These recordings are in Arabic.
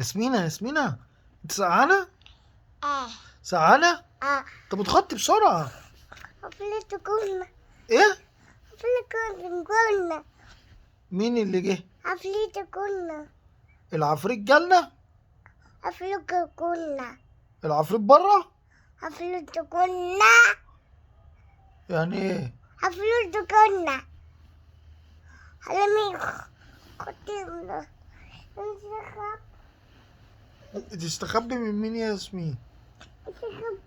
ياسمينة ياسمينة، انت سقعانة؟ اه سقعانة؟ اه طب اتغطي بسرعة. حفلة كنا ايه؟ حفلة كنا مين اللي جه؟ حفلة كنا العفريت جالنا؟ حفلة كنا العفريت بره؟ حفلة كنا يعني ايه؟ حفلة كنا حلمي خطيبنا انسخب تستخبي من مين يا ياسمين؟ انسخب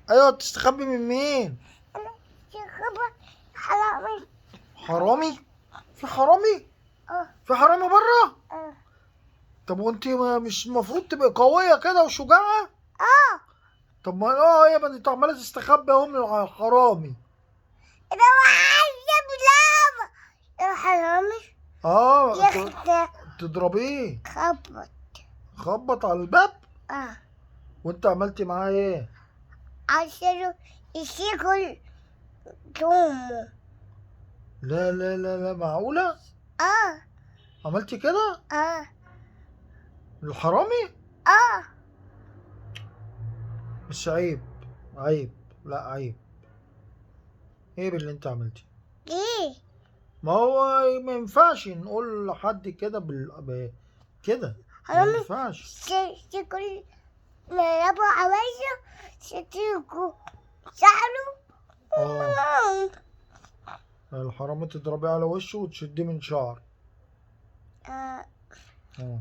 ايوه، تستخبي من مين؟ انسخب حرامي حرامي؟ في حرامي؟ اه في حرامي بره؟ اه طب وانت مش المفروض تبقي قوية كده وشجاعة؟ اه طب ما يا ما انت عمالة تستخبي اهو من الحرامي. انا عايز بلابا الحرامي اه يخدع تضربيه. خبط خبط على الباب اه وانت عملتي معاه ايه؟ عشان يشيكوا تومو لا لا لا لا، معقولة؟ اه عملتي كده؟ اه الحرامي؟ اه بس عيب. عيب. لا عيب. عيب اللي انت عملتيه. ايه ما هو ما ينفعش نقول لحد كده كده ما حرامي ينفعش. شكل نلعبوا عوايزه شتيكوا سحلوا اه، الحرامي تضربيه على وشه وتشديه من شعر. اه اه.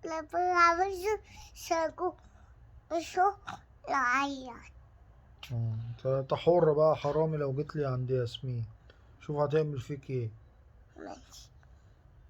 لعبوا عوايزه شاكوا وشو يعيط اه، انت حر بقى حرامي لو جيت لي عند ياسمين. شوف هتعمل فيك ايه. ماشي